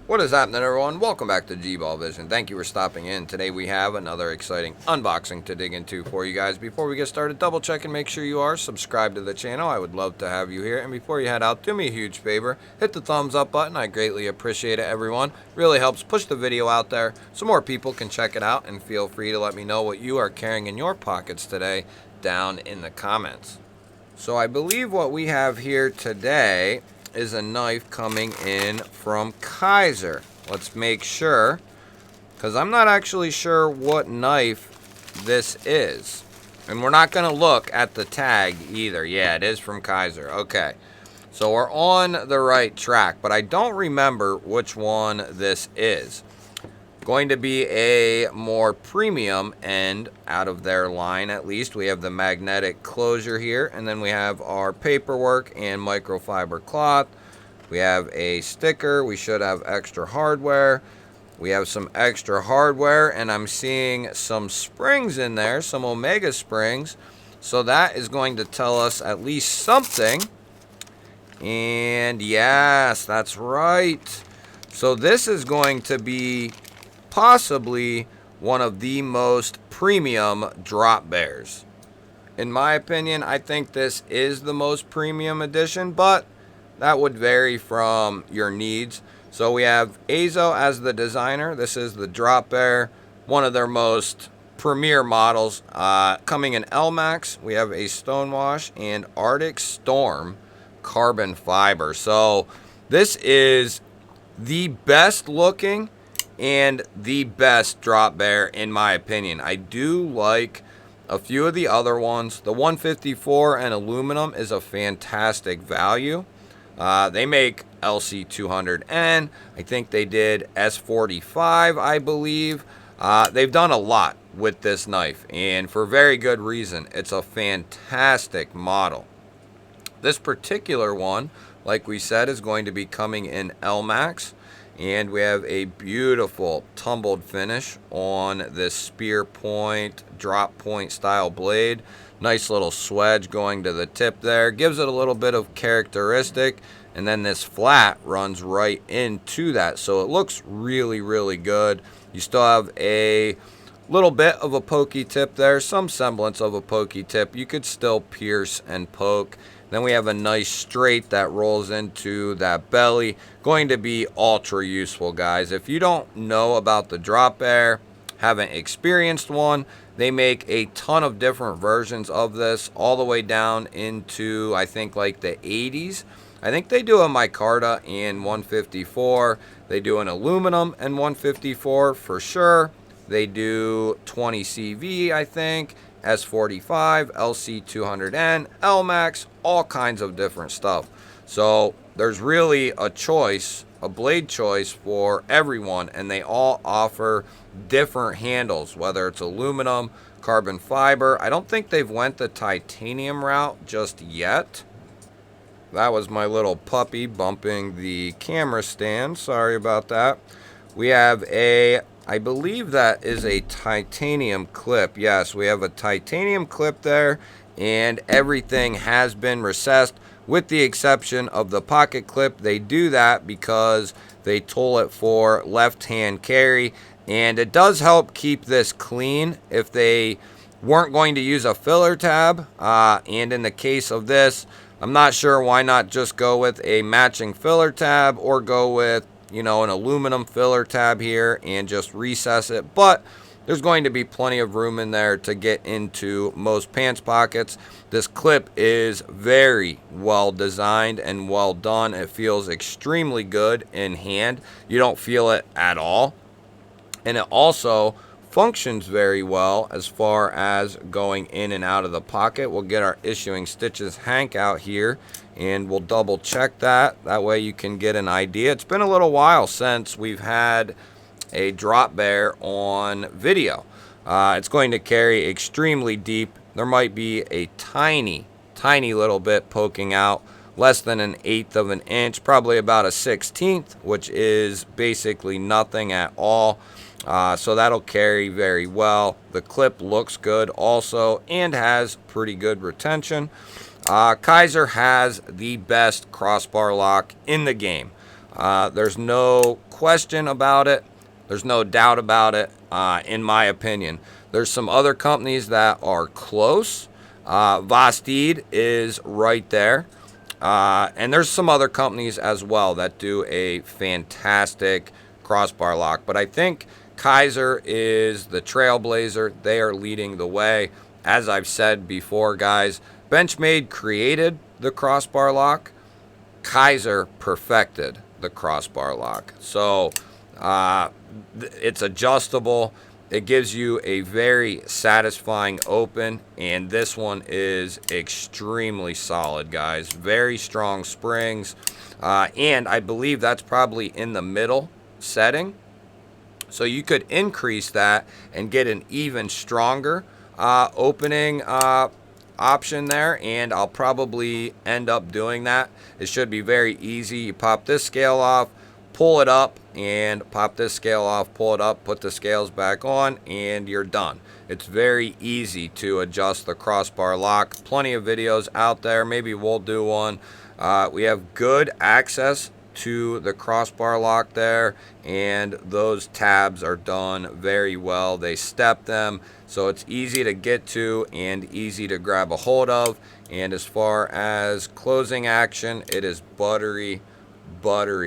What is happening, everyone? Welcome back to G-Ball Vision. Thank you for stopping in. Today we have another exciting unboxing to dig into for you guys. Before we get started, double check and make sure you are subscribed to the channel. I would love to have you here. And before you head out, do me a huge favor. Hit the thumbs up button. I greatly appreciate it, everyone. Really helps push the video out there so more people can check it out. And feel free to let me know what you are carrying in your pockets today down in the comments. So I believe what we have here today is a knife coming in from Kizer. Let's make sure, because I'm not actually sure what knife this is. And we're not going to look at the tag either. Yeah, it is from Kizer. Okay, so we're on the right track, but I don't remember which one this is. Going to be a more premium end out of their line, at least. We have the magnetic closure here, and then we have our paperwork and microfiber cloth. We have a sticker. We should have extra hardware. We have some extra hardware, and I'm seeing some springs in there, some Omega springs. So that is going to tell us at least something. And yes, that's right. So this is going to be possibly one of the most premium drop bears. In my opinion, I think this is the most premium edition, but that would vary from your needs. So we have Azo as the designer. This is the drop bear, one of their most premier models. Coming in LMAX, we have a Stonewash and Arctic Storm carbon fiber. So this is the best looking and the best drop bear in my opinion. I do like a few of the other ones. The 154 and aluminum is a fantastic value. They make LC200N. I think they did S45, I believe. They've done a lot with this knife, and for very good reason. It's a fantastic model. This particular one, like we said, is going to be coming in LMAX. And we have a beautiful tumbled finish on this spear point, drop point style blade. Nice little swedge going to the tip there. Gives it a little bit of characteristic. And then this flat runs right into that. So it looks really, really good. You still have a little bit of a pokey tip there. Some semblance of a pokey tip. You could still pierce and poke. Then we have a nice straight that rolls into that belly. Going to be ultra useful, guys. If you don't know about the drop bear, haven't experienced one, they make a ton of different versions of this, all the way down into, I think, like the 80s. I think they do a micarta in 154. They do an aluminum in 154 for sure. They do 20 CV, I think. S45, LC200N, LMAX, all kinds of different stuff. So there's really a choice, a blade choice for everyone, and they all offer different handles, whether it's aluminum, carbon fiber. I don't think they've went the titanium route just yet. That was my little puppy bumping the camera stand. Sorry about that. We have I believe that is a titanium clip. Yes, we have a titanium clip there, and everything has been recessed with the exception of the pocket clip. They do that because they tool it for left-hand carry, and it does help keep this clean if they weren't going to use a filler tab. And in the case of this, I'm not sure why not just go with a matching filler tab or go with, you know, an aluminum filler tab here and just recess it. But there's going to be plenty of room in there to get into most pants pockets. This clip is very well designed and well done. It feels extremely good in hand. You don't feel it at all. And it also functions very well as far as going in and out of the pocket. We'll get our issuing stitches Hank out here and we'll double check that. That way you can get an idea. It's been a little while since we've had a drop bear on video. It's going to carry extremely deep. There might be a tiny little bit poking out, less than 1/8 of an inch, probably about a 1/16, which is basically nothing at all. So that'll carry very well. The clip looks good also and has pretty good retention. Kizer has the best crossbar lock in the game. There's no question about it. There's no doubt about it, in my opinion. There's some other companies that are close. Vosteed is right there. And there's some other companies as well that do a fantastic crossbar lock. But I think Kizer is the trailblazer. They are leading the way. As I've said before, guys, Benchmade created the crossbar lock. Kizer perfected the crossbar lock. So it's adjustable. It gives you a very satisfying open, and this one is extremely solid, guys. Very strong springs, and I believe that's probably in the middle setting. So you could increase that and get an even stronger opening option there, and I'll probably end up doing that. It should be very easy. You pop this scale off, pull it up, and pop this scale off, pull it up, put the scales back on, and you're done. It's very easy to adjust the crossbar lock. Plenty of videos out there. Maybe we'll do one. We have good access to the crossbar lock there, and those tabs are done very well. They step them, so it's easy to get to and easy to grab a hold of. And as far as closing action, it is buttery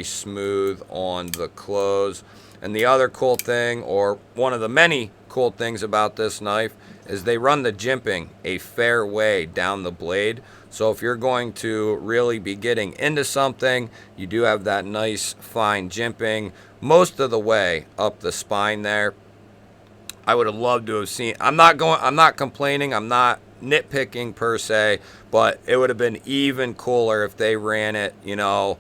smooth on the close. And the other cool thing, or one of the many cool things about this knife, is they run the jimping a fair way down the blade. So if you're going to really be getting into something, you do have that nice fine jimping most of the way up the spine there. I would have loved to have seen, I'm not complaining, I'm not nitpicking per se, but it would have been even cooler if they ran it, you know,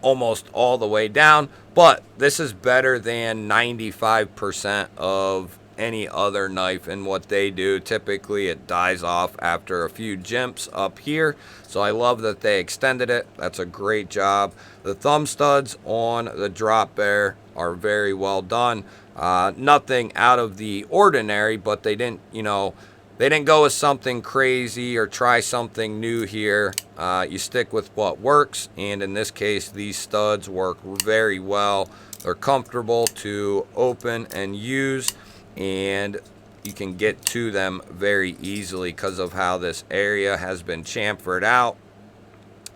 almost all the way down. But this is better than 95% of any other knife in what they do. Typically it dies off after a few jimps up here, so I love that they extended it. That's a great job. The thumb studs on the drop bear are very well done. Nothing out of the ordinary, but they didn't, you know, they didn't go with something crazy or try something new here. You stick with what works, and in this case, these studs work very well. They're comfortable to open and use, and you can get to them very easily because of how this area has been chamfered out.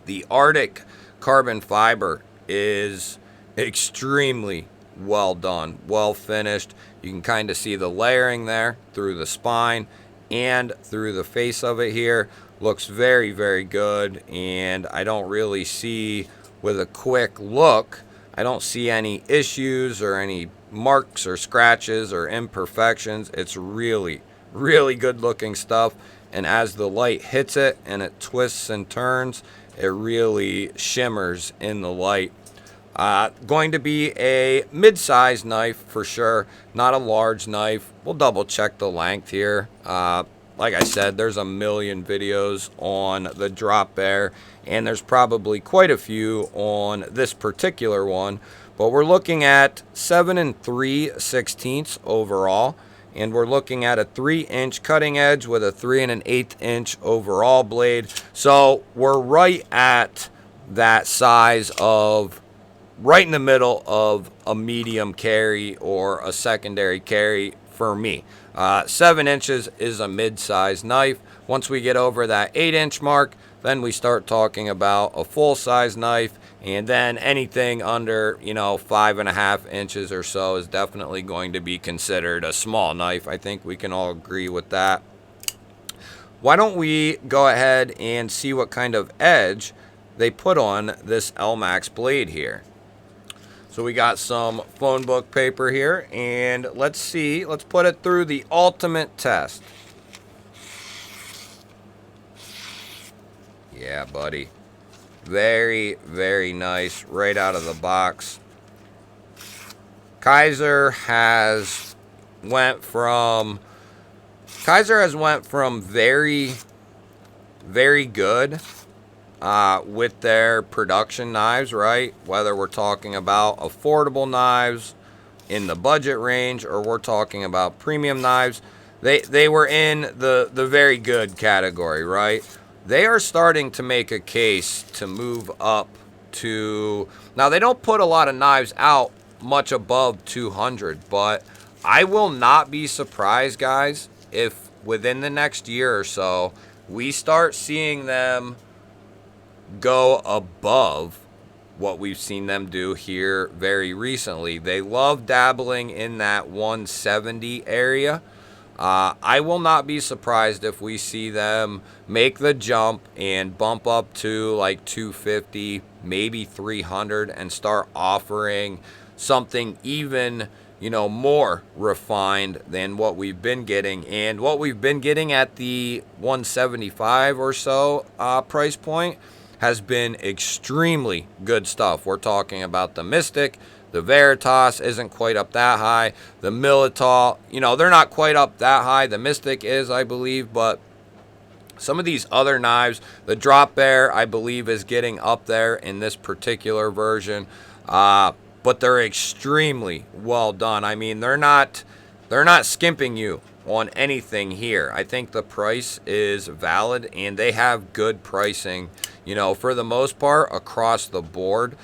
The Arctic carbon fiber is extremely well done, well finished. You can kind of see the layering there through the spine and through the face of it here. Looks very, very good, and I don't really see, with a quick look, I don't see any issues or any marks or scratches or imperfections. It's really, really good looking stuff, and as the light hits it and it twists and turns, it really shimmers in the light. Going to be a mid-sized knife for sure, not a large knife. We'll double check the length here. Like I said, there's a million videos on the drop bear, and there's probably quite a few on this particular one, but we're looking at 7 3/16 overall, and we're looking at a 3-inch cutting edge with a 3 1/8 inch overall blade. So we're right at that size of, right in the middle of a medium carry or a secondary carry for me. 7 inches is a mid-size knife. Once we get over that 8-inch mark, then we start talking about a full-size knife, and then anything under, you know, 5.5 inches or so is definitely going to be considered a small knife. I think we can all agree with that. Why don't we go ahead and see what kind of edge they put on this LMAX blade here. So we got some phone book paper here, and let's see, let's put it through the ultimate test. Yeah, buddy. Very, very nice right out of the box. Kizer has went from very, very good with their production knives, right? Whether we're talking about affordable knives in the budget range or we're talking about premium knives, they were in the very good category, right? They are starting to make a case to move up to, now they don't put a lot of knives out much above 200, but I will not be surprised, guys, if within the next year or so we start seeing them go above what we've seen them do here very recently. They love dabbling in that 170 area. I will not be surprised if we see them make the jump and bump up to like 250, maybe 300, and start offering something even, you know, more refined than what we've been getting. And what we've been getting at the 175 or so price point has been extremely good stuff. We're talking about the Mystic. The Veritas isn't quite up that high. The Militol, you know, they're not quite up that high. The Mystic is, I believe, but some of these other knives, the Drop Bear, I believe, is getting up there in this particular version. But they're extremely well done. I mean, they're not skimping you on anything here. I think the price is valid, and they have good pricing, you know, for the most part across the board.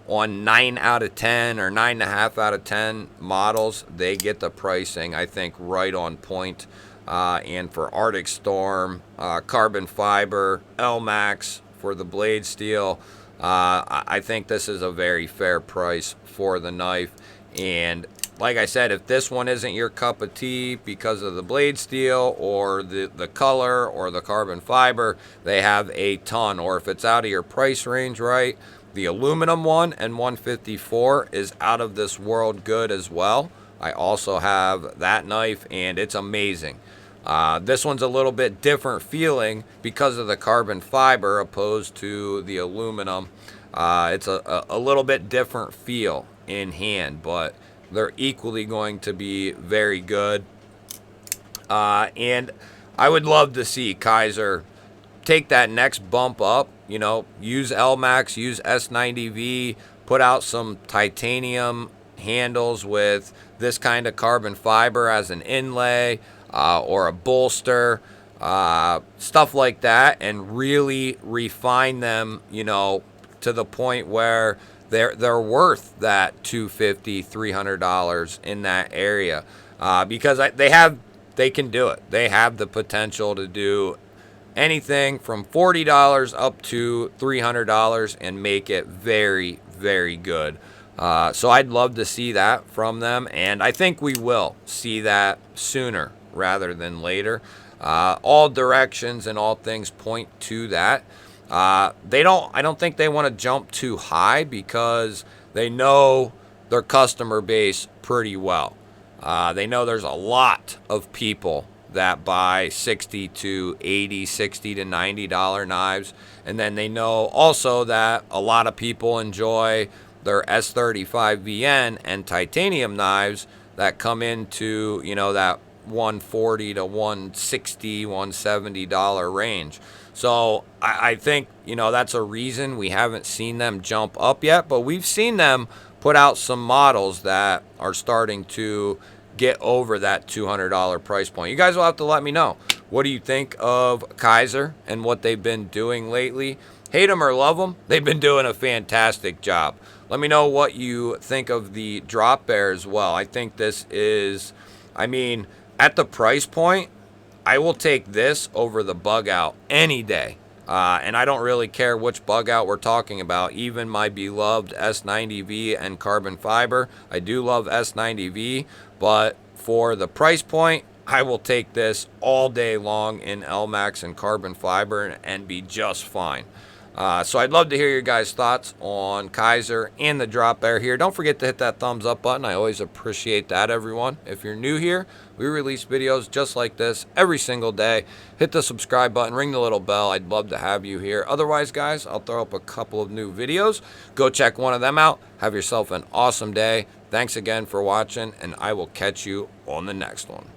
On 9 out of 10 or 9.5 out of 10 models, they get the pricing, I think, right on point. And for Arctic Storm, carbon fiber, L-Max for the blade steel, I think this is a very fair price for the knife. And like I said, if this one isn't your cup of tea because of the blade steel or the color or the carbon fiber, they have a ton. Or if it's out of your price range, right, the aluminum one and 154 is out of this world good as well. I also have that knife, and it's amazing. This one's a little bit different feeling because of the carbon fiber opposed to the aluminum. It's a little bit different feel in hand, but they're equally going to be very good. And I would love to see Kizer take that next bump up, you know, use L-Max, use S90V, put out some titanium handles with this kind of carbon fiber as an inlay, or a bolster, stuff like that, and really refine them, you know, to the point where they're worth that $250, $300 in that area, because they can do it. They have the potential to do anything from $40 up to $300 and make it very, very good. So I'd love to see that from them, and I think we will see that sooner rather than later. All directions and all things point to that. I don't think they want to jump too high because they know their customer base pretty well. They know there's a lot of people that buy $60 to $80, $60 to $90 knives, and then they know also that a lot of people enjoy their S35VN and titanium knives that come into, you know, that $140 to $160, $170 range. So I think, you know, that's a reason we haven't seen them jump up yet, but we've seen them put out some models that are starting to get over that $200 price point. You guys will have to let me know. What do you think of Kizer and what they've been doing lately? Hate them or love them, they've been doing a fantastic job. Let me know what you think of the Drop Bear as well. I think this is, I mean, at the price point, I will take this over the Bug Out any day. And I don't really care which Bug Out we're talking about. Even my beloved S90V and carbon fiber. I do love S90V, but for the price point, I will take this all day long in L-Max and carbon fiber and be just fine. So I'd love to hear your guys' thoughts on Kizer and the Drop Bear here. Don't forget to hit that thumbs up button. I always appreciate that, everyone. If you're new here, we release videos just like this every single day. Hit the subscribe button, ring the little bell. I'd love to have you here. Otherwise, guys, I'll throw up a couple of new videos. Go check one of them out. Have yourself an awesome day. Thanks again for watching, and I will catch you on the next one.